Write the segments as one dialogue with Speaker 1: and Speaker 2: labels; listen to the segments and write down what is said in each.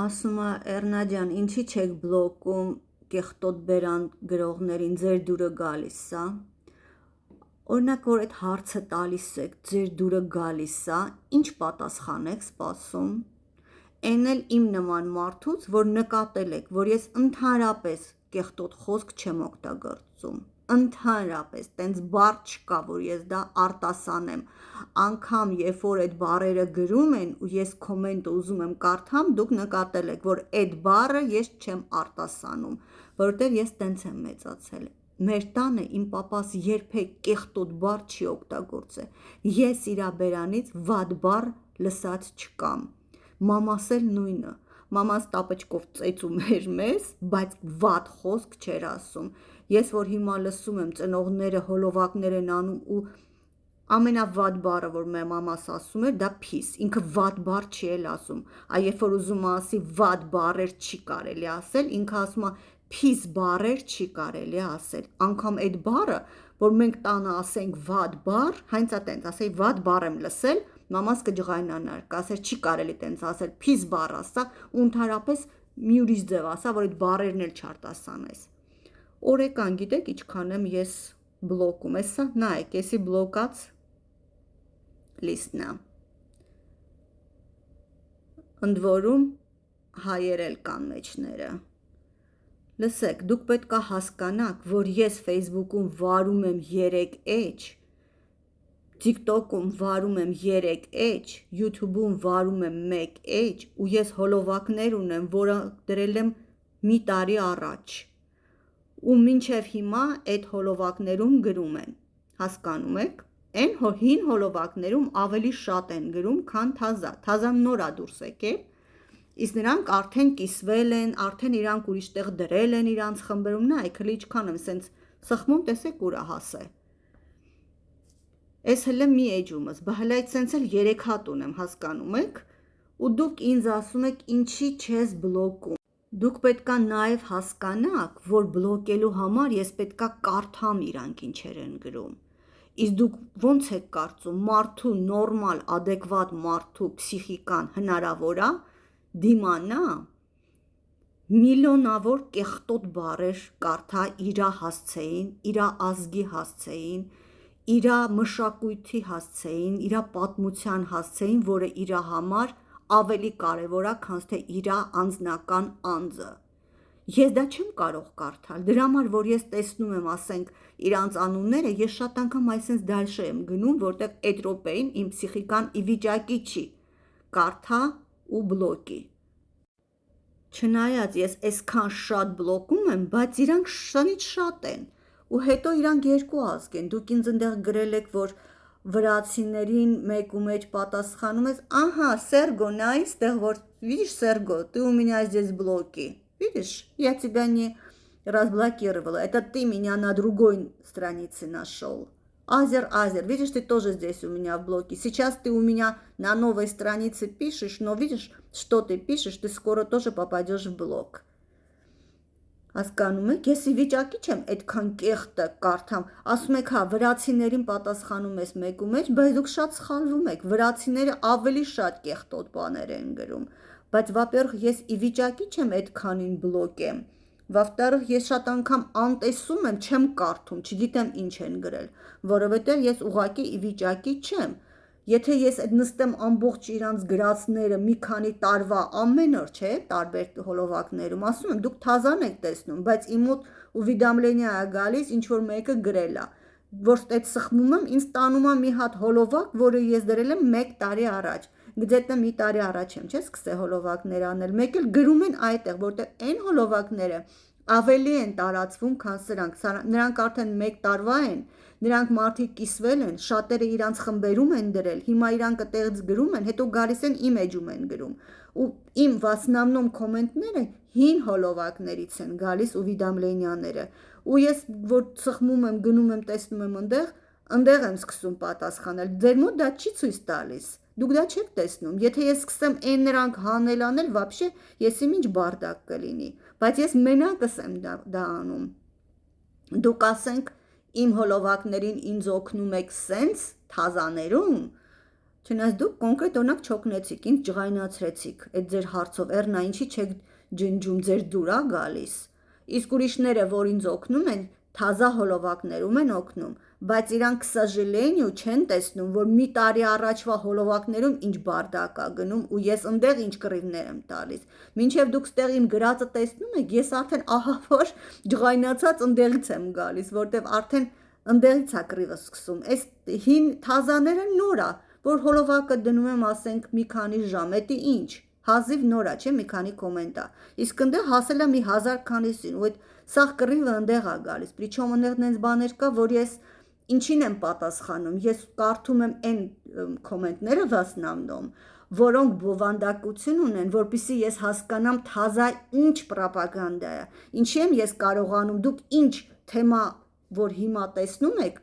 Speaker 1: Ասում է Էռնաջան, ինչի՞ չեք բլոկում կեղտոտ բերան գրողներին, ձեր դուրը գալիս ա։ Օրինակ, որ այդ հարցը տալիս եք, ձեր դուրը գալիս ա, ինչ պատասխան եք սպասում։ Էն էլ իմ նման մարդուց, որ նկատել եք, որ ես ընդհանրապես կեղտոտ խոսք չեմ օգտագործում։ Ընդհանրապես, տենց բառ չկա, որ ես դա արտասանեմ։ Անգամ երբ որ այդ բառերը գրում են ու ես կոմենտը ուզում եմ կարդամ, դուք նկատել եք, որ այդ բառը ես չեմ արտասանում, որովհետև ես տենց եմ մեծացել։ Մեր տանը իմ պապաս երբեք կեղտոտ բառ չի օգտագործել։ Ես իրա բերանից վատ բառ լսած չկամ։ Մամաս էլ նույնը։ Մամաս տապճկով ծեծում էր մեզ, բայց վատ խոսք չէր ասում։ Ես որ հիմա լսում եմ ծնողները հոլովակներ են անում ու ամենավատ բառը, որ մեր մամաս ասում էր, դա փիս, ինքը վատ բառ չի էլ ասում, երբ որ ուզում ասի վատ բառեր չի կարելի ասել, ինքը ասում է փիս բառեր չի կարելի ասել, անգամ այդ բառը, որ մենք տանը ասենք վատ բառ, հենց տենց ասեի վատ բառ եմ լսել, մամաս կջղայնանար, կասեր չի կարելի տենց ասել, փիս բառ ասա, ու ընդհանրապես մի ուրիշ ձև ասա, որ այդ բառերն էլ չարտասանես։ Օրեկան գիտեք ինչքան եմ ես բլոկում, էսա նայեք, էսի բլոկած լիստն է։ Ընդ որում հայեր էլ կան մեջները։ Լսեք, դուք պետք է հասկանաք, որ ես Facebook-ում վարում եմ 3 էջ, TikTok-ում վարում եմ 3 էջ, YouTube-ում վարում եմ 1 էջ, ու ես հոլովակներ ունեմ, որը դրել եմ մի տարի առաջ։ Ու մինչև հիմա այդ հոլովակներում գրում են, հասկանում եք, այն հին հոլովակներում ավելի շատ են գրում, քան թազան նոր ա դուրս եկել, իսկ նրանք արդեն կիսվել են, արդեն իրանք ուրիշ տեղ դրել են իրանց խմբերում, նայեք, հլի ինչքան եմ սենց սխմում, տեսեք ուրա հասե։ Էս հլը մի էջումս, բա հլա այդ սենց էլ 3 հատ ունեմ, հասկանում եք, ու դուք ինձ ասում եք ինչի չես բլոկում։ Դուք պետքա նաև հասկանաք, որ բլոկելու համար ես պետքա կարդամ իրանք ինչեր են գրում։ Իսկ դուք ոնց եք կարծում, մարդու նորմալ, ադեկվատ մարդու փսիխիկան հնարավոր է դիմանա միլիոնավոր կեղտոտ բառեր կարդա իրա հասցեին, իրա ազգի հասցեին, իրա մշակույթի հասցեին, իրա պատմության հասցեին, որը իրա համար ավելի կարևոր է, քան թե իրա անձնական անձը։ Ես դա չեմ կարող կարդալ, դրա համար, որ ես տեսնում եմ, ասենք, իրանց անունները, ես շատ անգամ այսպես դալշե եմ գնում, որտեղ այդ րոպեին իմ փսիխիկան ի վիճակի չի կարդա ու բլոկի։ Չնայած ես այսքան շատ բլոկում եմ, բայց իրանք շնից շատ են, ու հետո իրանք երկու ազգ են, դուք ինձ ընդեղ գրել եք, որ վրացիներին մեկ ու մեջ պատասխանում ես, ահա, Սերգո, նա այստեղ, որ, видишь, Սերգո, ты у меня здесь в блоке, видишь, я тебя не разблокировала, это ты меня на другой странице нашел. Азер, видишь, ты тоже здесь у меня в блоке. Сейчас ты у меня на новой странице пишешь, но видишь, что ты пишешь, ты скоро тоже попадешь в блок. Հասկանում եք, ես ի վիճակի չեմ այդքան կեղտը կարդամ, ասում եք, հա, վրացիներին պատասխանում ես մեկ ու մեջ, բայց դուք շատ սխալվում եք, վրացիները ավելի շատ կեղտոտ բաներ են գրում, բայց վապերող ես ի վիճակի չեմ այդքանին բլոկեմ, վավտարող ես շատ անգամ անտեսում եմ, չեմ կարդում, չգիտեմ ինչ են գրել, որովհետև ես ուղղակի ի վիճակի չեմ, Եթե ես այդ նստեմ ամբողջ իրանց գրածները մի քանի տարվա ամեն օր, չէ, տարբեր հոլովակներում, ասում եմ, դուք թազան եք տեսնում, բայց իմ մոտ уведомление է գալիս, ինչ որ մեկը գրել է, որ այդ սխմում եմ, ինձ տանում է մի հատ հոլովակ, որը ես դրել եմ 1 տարի առաջ, գտե մի տարի առաջ եմ, չէ, սկսել հոլովակներ անել, մեկ էլ գրում են այդտեղ, որտեղ այն հոլովակները ավելի են տարածվում, քան սրանք, նրանք արդեն 1 տարվա են, նրանք մարդիկ կիսվել են, շատերը իրանց խմբերում են դրել, հիմա իրանք այդտեղից գրում են, հետո գալիս են իմ էջում են գրում, ու իմ վասնամնում կոմենտները հին հոլովակներից են գալիս уведомлениաները, ու ես որ սխմում եմ, գնում եմ, տեսնում եմ ընդեղ եմ սկսում պատասխանել, ձեր մոտ դա չի ցույց տալիս, դուք դա չեք տեսնում, եթե ես սկսեմ այն նրանք հանել անել, вообще եսի ինչ բարդակ կլինի, բայց ես մենակս եմ դա անում, դուք ասենք իմ հոլովակներին ինձ օգնում եք սենց թազաներում, Չնայած դուք կոնկրետ օրինակ չօգնեցիք, ինձ ջղայնացրեցիք այդ ձեր հարցով, Էռնա, ինչի չեք ջնջում, ձեր դուր ա գալիս։ Իսկ ուրիշները, որ ինձ օգնում են, թազա հոլովակներում են օգնում, բայց իրանք, к сожалению, չեն տեսնում, որ մի տարի առաջվա հոլովակներում ինչ բարդակ ա գնում ու ես ընդեղ ինչ կռիվներ եմ տալիս։ Մինչև դուք ստեղ իմ գրածը տեսնում եք, ես արդեն ահա որ ջղայնացած ընդեղից եմ գալիս, որտեվ արդեն ընդեղից ա կռիվը սկսում։ Այս հին թազաները նոր ա, որ հոլովակը դնում եմ, ասենք, մի քանի ժամ, էդի ինչ, հազիվ նոր ա, չէ, մի քանի կոմենտ ա, իսկ ընդեղ հասել ա մի 1000 քանիսին, ու այդ սաղ կռիվը ընդեղ ա գալիս, պրիչոմ ընդեղ նենց բաներ կա, որ ես ինչին եմ պատասխանում, ես կարդում եմ այն կոմենտները в основном, որոնք բովանդակություն ունեն, որպեսզի ես հասկանամ թազա ինչ պրոպագանդա է, ինչի եմ ես կարողանում, դուք ինչ թեմա, որ հիմա տեսնում եք,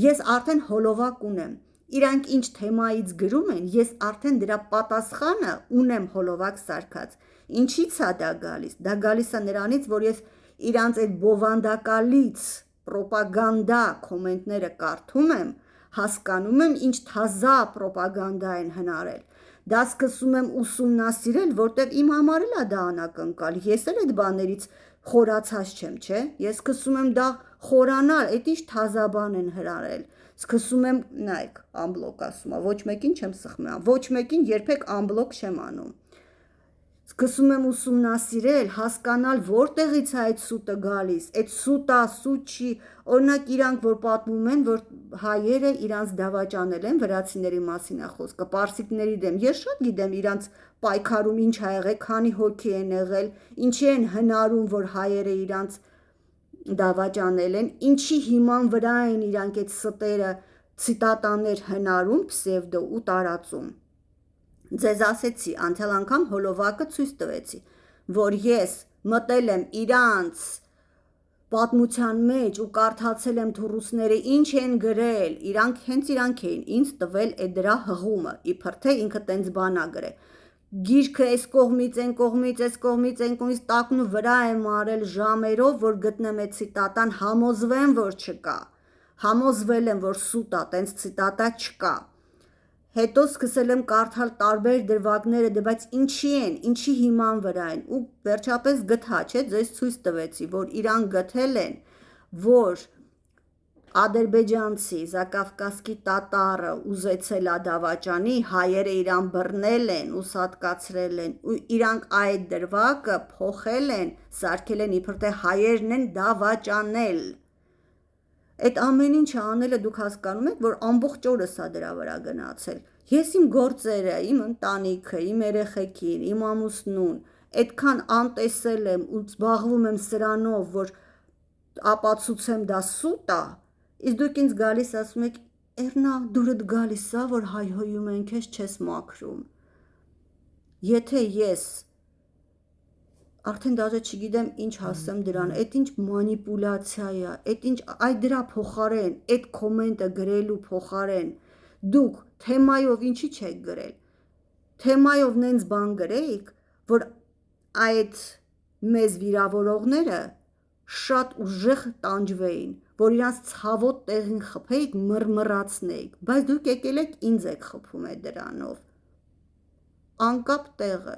Speaker 1: ես արդեն հոլովակ ունեմ, իրանք ինչ թեմայից գրում են, ես արդեն դրա պատասխանը ունեմ հոլովակ սարքած, ինչից ա դա գալիս ա նրանից, որ ես իրանց այդ բովանդակալից պրոպագանդա կոմենտները կարդում եմ, հասկանում եմ ինչ թազա պրոպագանդա են հնարել, դա սկսում եմ ուսումնասիրել, որտև իմ համար էլ ա դա անակնկալ, ես էլ այդ բաներից խորացած չեմ, չէ, ես սկսում եմ դա խորանալ, այդ ինչ թազա բան են հրարել, սկսում եմ, նայեք, անբլոկ ասում ա, ոչ մեկին չեմ սխմում, ոչ մեկին երբեք անբլոկ չեմ անում, սկսում եմ ուսումնասիրել, հասկանալ որտեղից է այդ սուտը գալիս, այդ սուտա, սուտ չի, օրինակ իրանք, որ պատմում են, որ հայերը իրանց դավաճանել են, վրացիների մասին է խոսքը, պարսիկների դեմ, ես շատ գիտեմ իրանց պայքարում ինչ ա եղել, քանի հոգի են եղել, ինչի են հնարում, որ հայերը իրանց դավաճանել են, ինչի հիման վրա են իրանք այդ ստերը ցիտատաներ հնարում, պսևդո ու տարածում։ Ձեզ ասեցի, անցյալ անգամ հոլովակը ցույց տվեցի, որ ես մտել եմ իրանց պատմության մեջ ու կարդացել եմ թուրուսները ինչ են գրել, հենց իրանք էին ինձ տվել այդ դրա հղումը, իբր թե ինքը տենց բան ա գրել, գիրքը այս կողմից, այն կողմից, այս կողմից, այն կողմից տակնու վրա եմ արել ժամերով, որ գտնեմ այդ ցիտատան, համոզվեմ, որ չկա, համոզվել եմ, որ սուտ ա, տենց ցիտատա չկա, հետո սկսել եմ կարդալ տարբեր դրվագները, բայց ինչի են, ինչի հիման վրա են, ու վերջապես գտա, չէ, ձեզ ցույց տվեցի, որ իրան գտել են, որ ադրբեջանցի, Զակավկասկի տատարը ուզեցել ա դավաճանի, հայերը իրան բռնել են, ուսատկացրել են, ու իրանք այդ դրվագը փոխել են, սարքել են իբր թե հայերն են դավաճանել։ Այդ ամեն ինչը անելը դուք հասկանում եք, որ ամբողջ օրս ա դրա վրա գնացել։ Ես իմ գործերը, իմ ընտանիքը, իմ երեխեքին, իմ ամուսնուն, այդքան անտեսել եմ ու զբաղվում եմ սրանով, որ ապացուցեմ դա սուտ ա, իսկ դուք ինձ գալիս ասում եք, Էռնա, դուրդ գալիս ա, որ հայհոյում են քեզ չես մաքրում։ Եթե ես արդեն դաժե չգիտեմ ինչ ասեմ դրան, այդ ինչ մանիպուլյացիա է, այդ ինչ այդ դրա փոխարեն, այդ կոմենտը գրելու փոխարեն, դուք թեմայով ինչի չեք գրել, թեմայով նենց բան գրեիք, որ այդ մեզ վիրավորողները շատ ուժեղ տանջվեին, որ իրանց ցավոտ տեղին խփեիք, մռմռացնեիք, բայց դուք եկել եք ինձ եք խփում է դրանով, անկապ տեղը,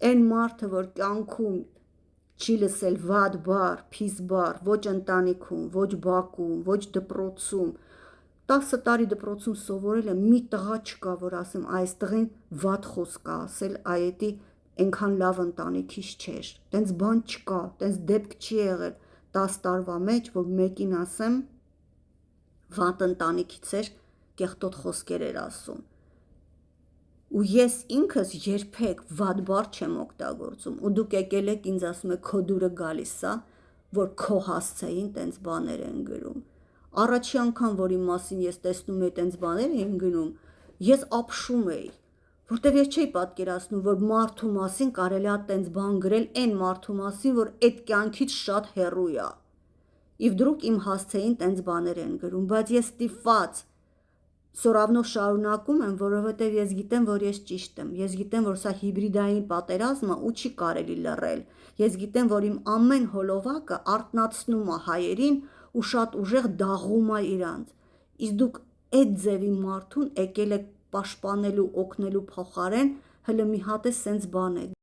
Speaker 1: Այն մարդը, որ կյանքում չի լսել վատ բառ, փիս բառ, ոչ ընտանիքում, ոչ բակում, ոչ դպրոցում, 10 տարի դպրոցում սովորել եմ, մի տղա չկա, որ ասեմ, այս տղին վատ խոսք ա ասել, այետի այնքան լավ ընտանիքից չէր, տենց բան չկա, տենց դեպք չի եղել 10 տարվա մեջ, որ մեկին ասեմ, վատ ընտանիքից էր, կեղտոտ խոսքեր էր ասում։ Ու ես ինքս երբեք վատ բառ չեմ օգտագործում, ու դուք եկել եք ինձ ասում եք քո դուրը գալիս ա, որ քո հասցեին տենց բաներ են գրում։ Առաջի անգամ, որ իմ մասին ես տեսնում էի տենց բաներ էին գրում, ես ապշում էի, որտեվ ես չէի պատկերացնում, որ մարդու մասին կարելի ա տենց բան գրել այն մարդու մասին, որ այդ կյանքից շատ հեռու ա։ Եվ դուք իմ հասցեին տենց բաներ են գրում, բայց ես ստիպված Սորավնով շարունակում եմ, որովհետև ես գիտեմ, որ ես ճիշտ եմ, ես գիտեմ, որ սա հիբրիդային պատերազմ է ու չի կարելի լռել, ես գիտեմ, որ իմ ամեն հոլովակը արթնացնում է հայերին ու շատ ուժեղ դաղում է իրանց, իսկ դուք այդ ձևի մարդուն եկել եք պաշտպանելու, օգնելու փոխարեն հլը մի հատ է սենց բան է